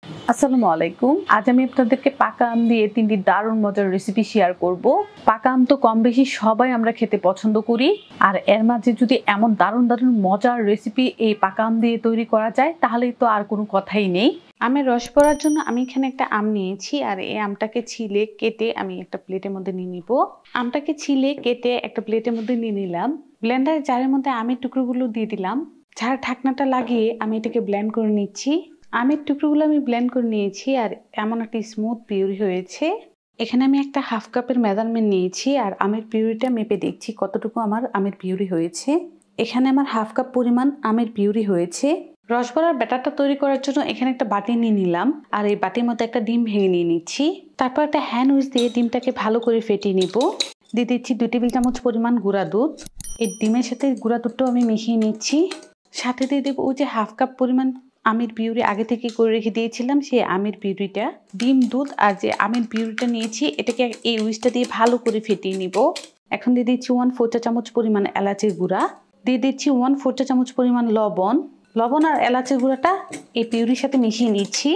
আসসালামু আলাইকুম। আজ আমি আপনাদেরকে পাকা আম দিয়ে ৩টি দারুণ মজার রেসিপি শেয়ার করব। পাকা আম তো কম বেশি সবাই আমরা খেতে পছন্দ করি, আর এর মাঝে যদি এমন দারুণ দারুণ মজার রেসিপি এই পাকা আম দিয়ে তৈরি করা যায় তাহলেই তো আর কোনো কথাই নেই। আমের রস করার জন্য আমি এখানে একটা আম নিয়েছি, আর এই আমটাকে ছিলে কেটে আমি একটা প্লেটের মধ্যে নিয়ে নিব। আমটাকে ছিলে কেটে একটা প্লেটের মধ্যে নিয়ে নিলাম। ব্লেন্ডার জারের মধ্যে আমের টুকরোগুলো দিয়ে দিলাম। ঝাড় ঢাকনাটা লাগিয়ে আমি এটাকে ব্লেন্ড করে নিচ্ছি। আমের টুকরোগুলো আমি ব্লেন্ড করে নিয়েছি, আর এমন একটা স্মুথ পিউরি হয়েছে। এখানে আমি একটা হাফ কাপের মেজারমেন্ট নিয়েছি, আর আমের পিউরিটা মেপে দেখছি কতটুকু আমার আমের পিউরি হয়েছে। এখানে আমার হাফ কাপ পরিমাণ আমের পিউরি হয়েছে। রসবড়ার ব্যাটারটা তৈরি করার জন্য এখানে একটা বাটি নিয়ে নিলাম, আর এই বাটির মধ্যে একটা ডিম ভেঙে নিয়ে নিচ্ছি। তারপর একটা হ্যান্ড উইচ দিয়ে ডিমটাকে ভালো করে ফেটিয়ে নিব। দিয়ে দিচ্ছি 2 টেবিল চামচ পরিমাণ গুঁড়া দুধ। এই ডিমের সাথে গুঁড়া দুধটাও আমি মিশিয়ে নিচ্ছি। সাথে দিয়ে দেবো ওই যে হাফ কাপ পরিমাণ আমের পিউরি আগে থেকে করে রেখে দিয়েছিলাম, সেই আমের পিউরিটা। ডিম, দুধ আর যে আমের পিউরিটা নিয়েছি এটাকে এই উইচটা দিয়ে ভালো করে ফেটিয়ে নিব। এখন দিয়ে দিচ্ছি 1/4 চা চামচ পরিমাণ এলাচের গুঁড়া। দিয়ে দিচ্ছি 1/4 চা চামচ পরিমাণ লবণ আর এলাচের গুঁড়াটা এই পিউরির সাথে মিশিয়ে নিচ্ছি।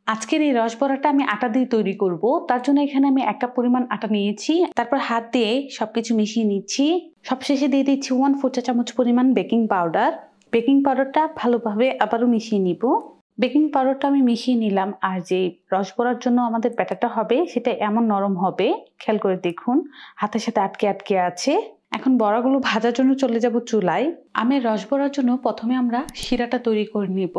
আজকের এই রসবড়াটা আমি আটা দিয়ে তৈরি করব, তার জন্য এখানে আমি 1 কাপ পরিমাণ আটা নিয়েছি। তারপর হাত দিয়ে সবকিছু মিশিয়ে নিচ্ছি। সবশেষে দিয়ে দিচ্ছি 1/4 চা চামচ পরিমাণ বেকিং পাউডার। বেকিং পাউডারটা ভালোভাবে আবারও মিশিয়ে নিব। বেকিং পাউডারটা আমি মিশিয়ে নিলাম, আর যে রসবড়ার জন্য আমাদের ব্যাটারটা হবে সেটা এমন নরম হবে, খেয়াল করে দেখুন হাতের সাথে আটকে আটকে আছে। এখন বড়াগুলো ভাজার জন্য চলে যাব চুলায়। আমের রসবড়ার জন্য প্রথমে আমরা শিরাটা তৈরি করে নিব।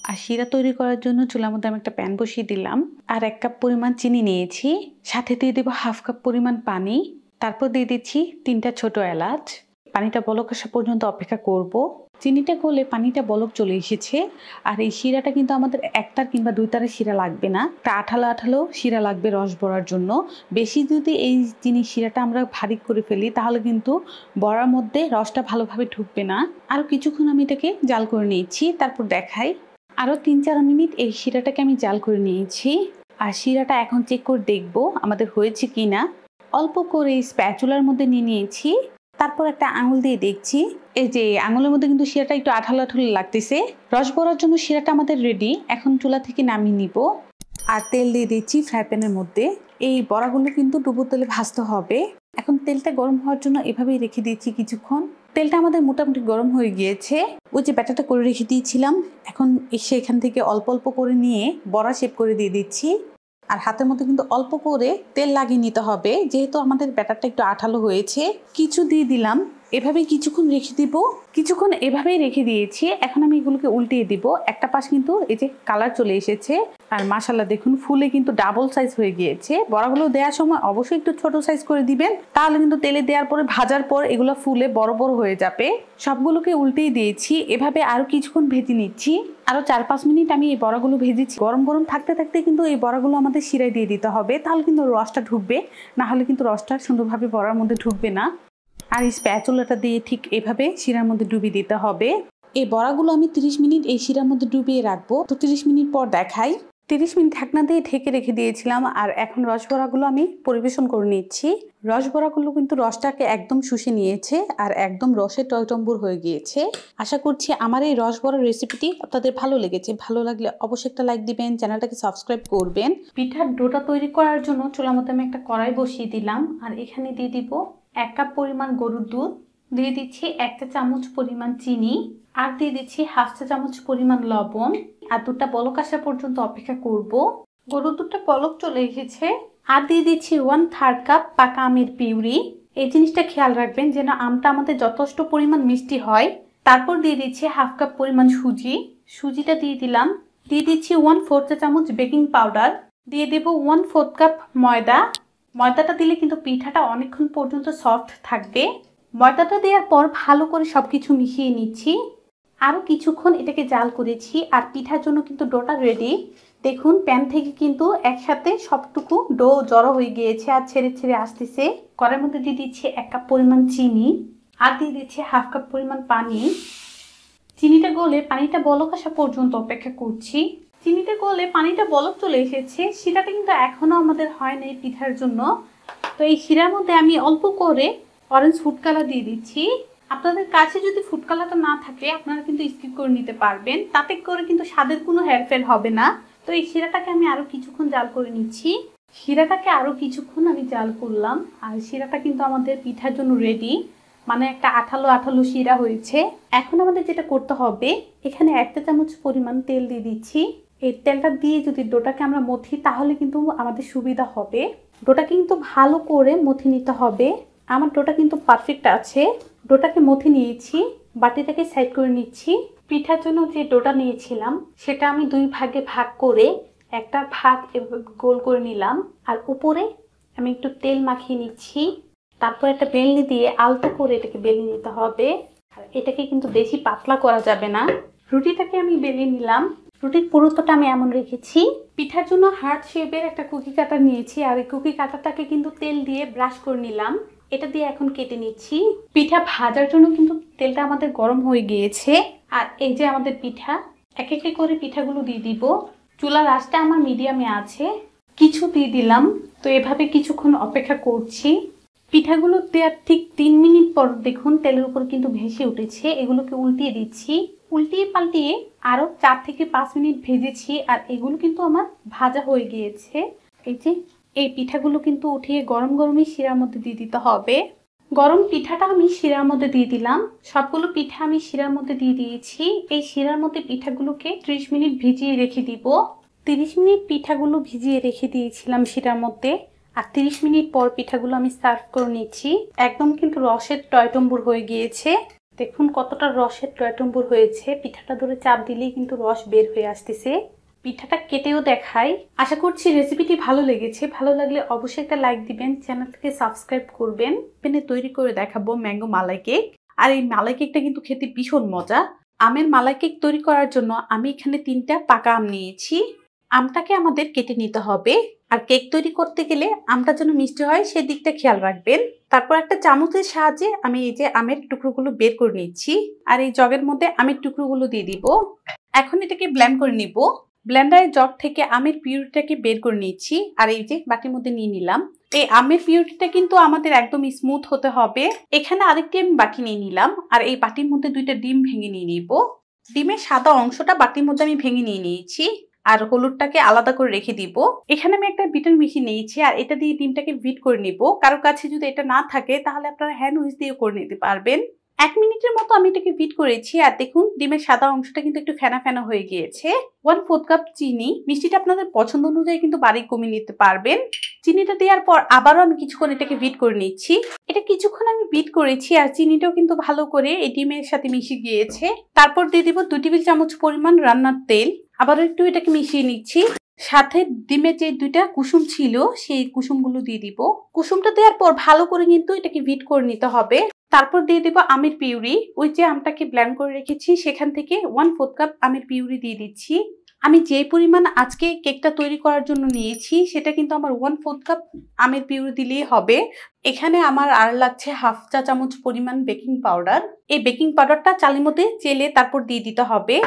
আর শিরা তৈরি করার জন্য চুলার মধ্যে আমি একটা প্যান বসিয়ে দিলাম, আর 1 কাপ পরিমাণ চিনি নিয়েছি। সাথে দিয়ে দেবো হাফ কাপ পরিমাণ পানি। তারপর দিয়ে দিচ্ছি 3টা ছোট এলাচ। পানিটা বলক আসা পর্যন্ত অপেক্ষা করব। চিনিটা গলে পানিটা বলক চলে এসেছে, আর এই শিরাটা কিন্তু আমাদের 1 তার কিংবা 2 তারের শিরা লাগবে না, একটা আঠালো আঠালো শিরা লাগবে রস বড়ার জন্য। বেশি যদি এই চিনি শিরাটা আমরা ভারী করে ফেলি তাহলে কিন্তু বড়ার মধ্যে রসটা ভালোভাবে ঢুকবে না। আরও কিছুক্ষণ আমি এটাকে জাল করে নিয়েছি, তারপর দেখাই। আরও 3-4 মিনিট এই শিরাটাকে আমি জাল করে নিয়েছি। আর শিরাটা এখন চেক করে দেখব আমাদের হয়েছে কি না। অল্প করে স্প্যাচুলার মধ্যে নিয়ে নিয়েছি। তারপর একটা আঙুল দিয়ে দেখছি, এই যে আঙুলের মধ্যে কিন্তু শিরাটা একটু আঠালো আঠালো লাগতেছে। রস বড়ার জন্য শিরাটা আমাদের রেডি। এখন চুলা থেকে নামিয়ে নিব, আর তেল দিয়ে দিচ্ছি ফ্রাই প্যানের মধ্যে। এই বড়াগুলো কিন্তু ডুবো তেলে ভাজতে হবে। এখন তেলটা গরম হওয়ার জন্য এভাবেই রেখে দিচ্ছি কিছুক্ষণ। তেলটা আমাদের মোটামুটি গরম হয়ে গিয়েছে। ওই যে ব্যাটারটা করে রেখে দিয়েছিলাম, এখন এসে এখান থেকে অল্প অল্প করে নিয়ে বড়া শেপ করে দিয়ে দিচ্ছি। আর হাতের মধ্যে কিন্তু অল্প করে তেল লাগিয়ে নিতে হবে, যেহেতু আমাদের ব্যাটারটা একটু আঠালো হয়েছে। কিছু দিয়ে দিলাম, এভাবে কিছুক্ষণ রেখে দিব। কিছুক্ষণ এভাবেই রেখে দিয়েছি। এখন আমি এগুলোকে উল্টিয়ে দিব। একটা পাশ কিন্তু এই যে কালার চলে এসেছে, আর মাশাআল্লাহ দেখুন ফুলে কিন্তু ডাবল সাইজ হয়ে গিয়েছে। বড়াগুলো দেওয়ার সময় অবশ্যই একটু ছোট সাইজ করে দিবেন, তাহলে কিন্তু তেলে দেওয়ার পরে ভাজার পর এগুলো ফুলে বড় বড় হয়ে যাবে। সবগুলোকে উল্টেই দিয়েছি। এভাবে আরো কিছুক্ষণ ভেজে নিচ্ছি। আরো 4-5 মিনিট আমি এই বড়াগুলো ভেজেছি। গরম গরম থাকতে থাকতে কিন্তু এই বড়াগুলো আমাদের শিরায় দিয়ে দিতে হবে, তাহলে কিন্তু রসটা ঢুকবে, না হলে কিন্তু রসটা সুন্দরভাবে বড়ার মধ্যে ঢুকবে না। আর এই স্প্যাচুলাটা দিয়ে ঠিক এভাবে শিরার মধ্যে ডুবিয়ে দিতে হবে। এই বড়াগুলো আমি 30 মিনিট এই শিরার মধ্যে ডুবিয়ে রাখবো। তো 30 মিনিট পর দেখাই। 30 মিনিট ঢাকনা দিয়ে ঢেকে রেখে দিয়েছিলাম, আর এখন রসবড়াগুলো আমি পরিবেশন করে নিচ্ছি। রসবড়াগুলো কিন্তু রসটাকে একদম শুষে নিয়েছে, আর একদম রসে টয়টম্বুর হয়ে গিয়েছে। আশা করছি আমার এই রসবড়ার রেসিপিটি আপনাদের ভালো লেগেছে। ভালো লাগলে অবশ্যই একটা লাইক দিবেন, চ্যানেলটাকে সাবস্ক্রাইব করবেন। পিঠার ডোটা তৈরি করার জন্য চুলার মধ্যে আমি একটা কড়াই বসিয়ে দিলাম, আর এখানে দিয়ে দিব 1 কাপ পরিমাণ গরুর দুধ। দিয়ে দিচ্ছি 1 চা চামচ পরিমাণ চিনি, আর দিয়ে দিচ্ছি হাফ চা চামচ পরিমাণ লবণ। আর দুধটা বলক আসা পর্যন্ত অপেক্ষা করব। গরুর দুধটা বলক চলে এসেছে। আর দিয়ে দিচ্ছি 1/3 কাপ পাকা আমের পিউরি। এই জিনিসটা খেয়াল রাখবেন যেন আমটা আমাদের যথেষ্ট পরিমাণ মিষ্টি হয়। তারপর দিয়ে দিচ্ছি হাফ কাপ পরিমাণ সুজিটা দিয়ে দিলাম। দিয়ে দিচ্ছি 1/4 চা চামচ বেকিং পাউডার। দিয়ে দেব 1/4 কাপ ময়দাটা দিলে কিন্তু পিঠাটা অনেকক্ষণ পর্যন্ত সফট থাকবে। ময়দাটা দেওয়ার পর ভালো করে সবকিছু মিশিয়ে নিচ্ছি। আরও কিছুক্ষণ এটাকে জাল করেছি, আর পিঠার জন্য কিন্তু ডোটা রেডি। দেখুন প্যান থেকে কিন্তু একসাথে সবটুকু ডো জড়ো হয়ে গিয়েছে, আর ছেড়ে ছেড়ে আসতেছে। কড়াইয়ের মধ্যে দিয়ে দিচ্ছি 1 কাপ পরিমাণ চিনি, আর দিয়ে দিচ্ছি হাফ কাপ পরিমাণ পানি। চিনিটা গলে পানিটা বলক আসা পর্যন্ত অপেক্ষা করছি। চিনিটা গলে পানিটা বলক চলে এসেছে। শিরাটা কিন্তু এখনো আমাদের হয় না এই পিঠার জন্য। তো এই শিরার মধ্যে আমি অল্প করে অরেঞ্জ ফুড কালার দিয়ে দিচ্ছি। আপনাদের কাছে যদি ফুড কালারটা না থাকে আপনারা কিন্তু স্কিপ করে নিতে পারবেন, তাতে করে কিন্তু স্বাদের কোনো হেরফের হবে না। তো তো এই শিরাটাকে আমি আরো কিছুক্ষণ জাল করে নিচ্ছি। শিরাটাকে আরো কিছুক্ষণ আমি জাল করলাম, আর শিরাটা কিন্তু আমাদের পিঠার জন্য রেডি, মানে একটা আঠালো আঠালো শিরা হয়েছে। এখন আমাদের যেটা করতে হবে, এখানে 1 চা চামচ পরিমাণ তেল দিয়ে দিচ্ছি। এই তেলটা দিয়ে যদি ডোটাকে আমরা মথি তাহলে কিন্তু আমাদের সুবিধা হবে। ডোটাকে কিন্তু ভালো করে মথি নিতে হবে। আমার ডোটা কিন্তু পারফেক্ট আছে। ডোটাকে মথি নিয়েছি, বাটিটাকে সাইড করে নিচ্ছি। পিঠার জন্য যে ডোটা নিয়েছিলাম সেটা আমি 2 ভাগে ভাগ করে একটা ভাগ গোল করে নিলাম, আর উপরে আমি একটু তেল মাখিয়ে নিচ্ছি। তারপর একটা বেলনি দিয়ে আলতো করে এটাকে বেলে নিতে হবে। আর এটাকে কিন্তু বেশি পাতলা করা যাবে না। রুটিটাকে আমি বেলে নিলাম। রুটির পুরুত্বটা আমি এমন রেখেছি। পিঠার জন্য হার্ট শেপের একটা কুকি কাটার নিয়েছি, আর এই কুকি কাটাটাকে কিন্তু তেল দিয়ে ব্রাশ করে নিলাম। এটা দিয়ে এখন কেটে নিচ্ছি। পিঠা ভাজার জন্য কিন্তু তেলটা আমাদের গরম হয়ে গিয়েছে। আর এই যে আমাদের পিঠা, এক এক করে পিঠাগুলো দিয়ে দিব। চুলার আঁচটা আমার মিডিয়ামে আছে। কিছু দিয়ে দিলাম। তো এভাবে কিছুক্ষণ অপেক্ষা করছি। পিঠাগুলো দেওয়ার ঠিক 3 মিনিট পর দেখুন তেলের উপর কিন্তু ভেসে উঠেছে। এগুলোকে উল্টিয়ে দিচ্ছি। উল্টিয়ে পাল্টিয়ে আরো 4 থেকে 5 মিনিট ভেজেছি, আর এগুলো কিন্তু আমার ভাজা হয়ে গিয়েছে। এই যে এই পিঠাগুলো কিন্তু উঠিয়ে গরম গরমই শিরার মধ্যে দিয়ে দিতে হবে। গরম পিঠাটা আমি শিরার মধ্যে দিয়ে দিলাম। সবগুলো পিঠা আমি শিরার মধ্যে দিয়ে দিয়েছি। এই শিরার মধ্যে পিঠাগুলোকে 30 মিনিট ভিজিয়ে রেখে দিব। 30 মিনিট পিঠাগুলো ভিজিয়ে রেখে দিয়েছিলাম শিরার মধ্যে, আর 30 মিনিট পর পিঠাগুলো আমি সার্ভ করে নিচ্ছি। একদম কিন্তু রসের টয়টম্বুর হয়ে গিয়েছে। দেখুন কতটা রসের টয়টম্বুর হয়েছে। পিঠাটা ধরে চাপ দিলেই কিন্তু রস বের হয়ে আসতেছে। পিঠাটা কেটেও দেখাই। আশা করছি রেসিপিটি ভালো লেগেছে। ভালো লাগলে অবশ্যই একটা লাইক দিবেন, চ্যানেলটাকে সাবস্ক্রাইব করবেন। পেনে তৈরি করে দেখাবো ম্যাঙ্গো মালাই কেক। আর এই মালাই কেকটা কিন্তু খেতে ভীষণ মজা। আমের মালাই কেক তৈরি করার জন্য আমি এখানে 3টা পাকা আম নিয়েছি। আমটাকে আমাদের কেটে নিতে হবে, আর কেক তৈরি করতে গেলে আমটা যেন মিষ্টি হয় সেই দিকটা খেয়াল রাখবেন। তারপর একটা চামচের সাহায্যে আমি এই যে আমের টুকরোগুলো বের করে নিচ্ছি, আর এই জগের মধ্যে আমের টুকরোগুলো দিয়ে দিব। এখন এটাকে ব্লেন্ড করে নিব। ব্লেন্ডারের জগ থেকে আমের পিউরিটাকে বের করে নিচ্ছি, আর এই যে বাটির মধ্যে নিয়ে নিলাম। এই আমের পিউরিটা কিন্তু আমাদের একদম স্মুথ হতে হবে। এখানে আরেকটি আমি বাটি নিয়ে নিলাম, আর এই বাটির মধ্যে 2টা ডিম ভেঙে নিয়ে নিব। ডিমের সাদা অংশটা বাটির মধ্যে আমি ভেঙে নিয়ে নিয়েছি, আর হলুদটাকে আলাদা করে রেখে দিব। এখানে আমি একটা বিটার মেশিন নিয়েছি, আর এটা দিয়ে ডিমটাকে বিট করে নিব। কারো কাছে যদি এটা না থাকে তাহলে আপনারা হ্যান্ড উইচ দিয়ে করে নিতে পারবেন। 1 মিনিটের মতো আমি এটাকে বিট করেছি, আর দেখুন ডিমের সাদা অংশটা কিন্তু একটু ফেনা ফেনা হয়ে গিয়েছে। 1/4 কাপ চিনি। মিষ্টিটা আপনাদের পছন্দ অনুযায়ী কিন্তু বাড়ি কমিয়ে নিতে পারবেন। চিনিটা দেওয়ার পর আবারও আমি কিছুক্ষণ এটাকে বিট করে নিচ্ছি। এটা কিছুক্ষণ আমি বিট করেছি, আর চিনিটাও কিন্তু ভালো করে এই ডিমের সাথে মিশে গিয়েছে। তারপর দিয়ে দিব 2 টেবিল চামচ পরিমাণ রান্নার তেল। আবারও একটু এটাকে মিশিয়ে নিচ্ছি। সাথে ডিমের যে 2টা কুসুম ছিল সেই কুসুমগুলো দিয়ে দিব। কুসুমটা দেওয়ার পর ভালো করে কিন্তু এটাকে বিট করে নিতে হবে। তারপর দিয়ে দিব আমের পিউরি। ওই যে আমটাকে ব্লেন্ড করে রেখেছি সেখান থেকে 1/4 কাপ আমের পিউরি দিয়ে দিচ্ছি। আমি যে পরিমাণ আজকে কেকটা তৈরি করার জন্য নিয়েছি সেটা কিন্তু আমার 1/4 কাপ আমের পিউরি দিলেই হবে। এখানে আমার আর লাগছে 1/2 চা চামচ পরিমাণ বেকিং পাউডার। এই বেকিং পাউডারটা চালের মধ্যে চেলে তারপর দিয়ে দিতে হবে।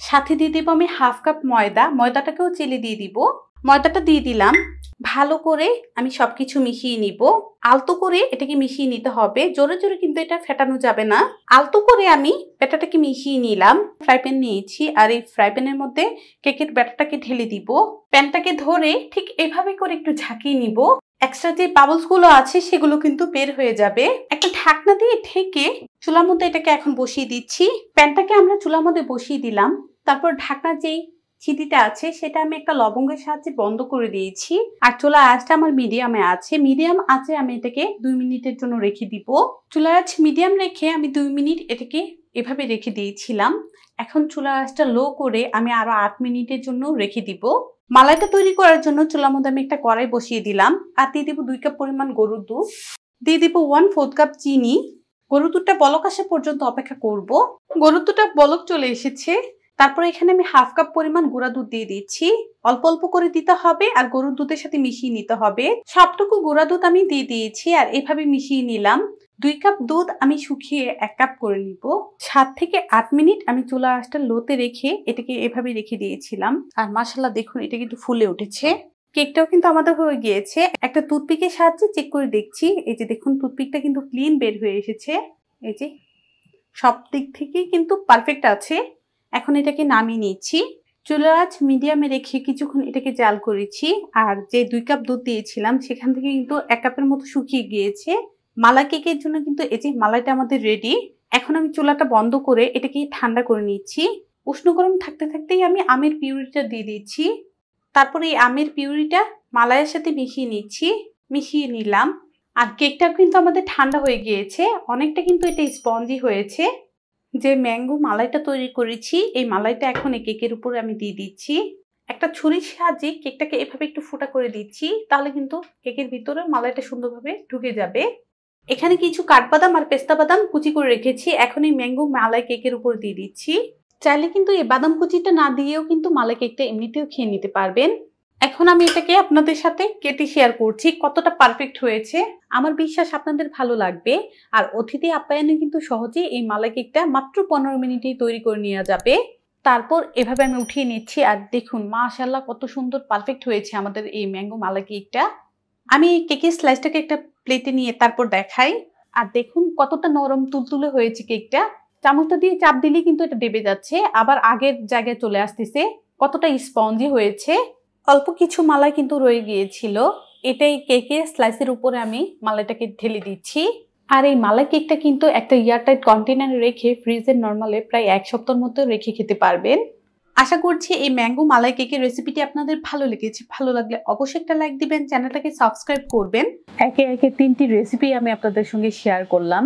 সাথে দিয়ে দেবো আমি 1/2 কাপ ময়দা। ময়দাটাকেও চেলে দিয়ে দিব। ময়দাটা দিয়ে দিলাম। ভালো করে আমি সবকিছু মিশিয়ে নিব। আলতো করে এটাকে মিশিয়ে নিতে হবে, জোরে জোরে কিন্তু এটা ফেটানো যাবে না। আলতো করে আমি ব্যাটারটাকে মিশিয়ে নিলাম। ফ্রাই প্যান নিয়েছি, আর এই ফ্রাই প্যানের মধ্যে কেকের ব্যাটারটাকে ঢেলে দিব। প্যানটাকে ধরে ঠিক এভাবে করে একটু ঝাঁকিয়ে নিব। এক্সট্রা যে বাবলস গুলো আছে সেগুলো কিন্তু বের হয়ে যাবে। একটা ঢাকনা দিয়ে ঢেকে চুলার মধ্যে এটাকে এখন বসিয়ে দিচ্ছি। প্যানটাকে আমরা চুলার মধ্যে বসিয়ে দিলাম। তারপর ঢাকনার যেই ছিটিটা আছে সেটা আমি একটা লবঙ্গের সাহায্যে বন্ধ করে দিয়েছি, আর চুলার আঁচটা আমার মিডিয়ামে আছে। মিডিয়াম আঁচে আমি এটাকে 2 মিনিটের জন্য রেখে দিব। চুলার আঁচ মিডিয়াম রেখে আমি 2 মিনিট এটাকে এভাবে রেখে দিয়েছিলাম। এখন চুলার আঁচটা লো করে আমি আরো 8 মিনিটের জন্য রেখে দিব। মালাইটা তৈরি করার জন্য চুলার মধ্যে আমি একটা কড়াই বসিয়ে দিলাম, আর দিয়ে দিব 2 কাপ পরিমাণ গরুর দুধ। দিয়ে দিব 1/4 কাপ চিনি। গরুর দুধটা বলক আসা পর্যন্ত অপেক্ষা করব। গরুর দুধটা বলক চলে এসেছে। তারপর এখানে আমি 1/2 কাপ পরিমাণ গুঁড়া দুধ দিয়ে দিচ্ছি। অল্প অল্প করে দিতে হবে, আর গরুর দুধের সাথে মিশিয়ে নিতে হবে। সবটুকু গুঁড়া দুধ আমি দিয়ে দিয়েছি, আর এভাবে মিশিয়ে নিলাম। 2 কাপ দুধ আমি শুকিয়ে 1 কাপ করে নিব। 7 থেকে 8 মিনিট আমি চুলা আঁচটা লোতে রেখে এটাকে এভাবে রেখে দিয়েছিলাম, আর মাশাআল্লাহ দেখুন এটা কিন্তু ফুলে উঠেছে। কেকটাও কিন্তু আমাদের হয়ে গিয়েছে। একটা টুথপিকের সাহায্যে চেক করে দেখছি। এই যে দেখুন টুথপিকটা কিন্তু ক্লিন বের হয়ে এসেছে। এই যে সব দিক থেকেই কিন্তু পারফেক্ট আছে। এখন এটাকে নামিয়ে নিচ্ছি। চুলার আঁচ মিডিয়ামে রেখে কিছুক্ষণ এটাকে জাল করেছি। আর যে 2 কাপ দুধ দিয়েছিলাম সেখান থেকে কিন্তু 1 কাপের মতো শুকিয়ে গিয়েছে। মালাই কেকের জন্য কিন্তু এই যে মালাইটা আমাদের রেডি। এখন আমি চুলাটা বন্ধ করে এটাকে ঠান্ডা করে নিচ্ছি। উষ্ণ গরম থাকতে থাকতেই আমি আমের পিউরিটা দিয়ে দিচ্ছি। তারপরে এই আমের পিউরিটা মালাইয়ের সাথে মিশিয়ে নিলাম। আর কেকটা কিন্তু আমাদের ঠান্ডা হয়ে গিয়েছে, অনেকটা কিন্তু এটা স্পঞ্জি হয়েছে। যে ম্যাঙ্গো মালাইটা তৈরি করেছি এই মালাইটা এখন এই কেকের উপরে আমি দিয়ে দিচ্ছি। একটা ছুরির সাহায্যে কেকটাকে এভাবে একটু ফোঁটা করে দিচ্ছি, তাহলে কিন্তু কেকের ভিতরে মালাইটা সুন্দরভাবে ঢুকে যাবে। এখানে কিছু কাঠবাদাম আর পেস্তা বাদাম কুচি করে রেখেছি, এখন এই ম্যাঙ্গো মালাই কেকের উপর দিয়ে দিচ্ছি। চাইলে কিন্তু এই বাদাম কুচিটা না দিয়েও কিন্তু মালাই কেকটা এমনিতেও খেয়ে নিতে পারবেন। এখন আমি এটাকে আপনাদের সাথে কেটে শেয়ার করছি কতটা পারফেক্ট হয়েছে। আমার বিশ্বাস আপনাদের ভালো লাগবে। আর অতিথি আপ্যায়নে কিন্তু সহজেই এই মালাই কেকটা মাত্র 15 মিনিটেই তৈরি করে নেওয়া যাবে। তারপর এভাবে আমি উঠিয়ে নিচ্ছি আর দেখুন মাশাআল্লাহ কত সুন্দর পারফেক্ট হয়েছে আমাদের এই ম্যাঙ্গো মালাই কেকটা। আমি এই কেকের স্লাইসটাকে একটা প্লেটে নিয়ে তারপর দেখাই। আর দেখুন কতটা নরম তুলতুলে হয়েছে কেকটা। চামচটা দিয়ে চাপ দিলেই কিন্তু এটা ডেবে যাচ্ছে, আবার আগের জায়গায় চলে আসতেছে। কতটা স্পঞ্জি হয়েছে। অল্প কিছু মালাই কিন্তু রয়ে গিয়েছিল, এটাই কেকের স্লাইসের উপরে আমি মালাইটাকে ঢেলে দিচ্ছি। আর এই মালাই কেকটা কিন্তু একটা এয়ারটাইট কন্টেনারে রেখে ফ্রিজের নরমালে প্রায় 1 সপ্তাহের মতো রেখে খেতে পারবেন। আশা করছি এই ম্যাঙ্গো মালাই কেকের রেসিপিটি আপনাদের ভালো লেগেছে। ভালো লাগলে অবশ্যই একটা লাইক দিবেন, চ্যানেলটাকে সাবস্ক্রাইব করবেন। একে একে 3টি রেসিপি আমি আপনাদের সঙ্গে শেয়ার করলাম।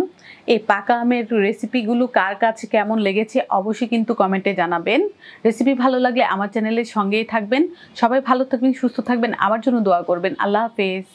এই পাকা আমের রেসিপিগুলো কার কাছে কেমন লেগেছে অবশ্যই কিন্তু কমেন্টে জানাবেন। রেসিপি ভালো লাগলে আমার চ্যানেলের সঙ্গেই থাকবেন। সবাই ভালো থাকবেন, সুস্থ থাকবেন, আমার জন্য দোয়া করবেন। আল্লাহ হাফেজ।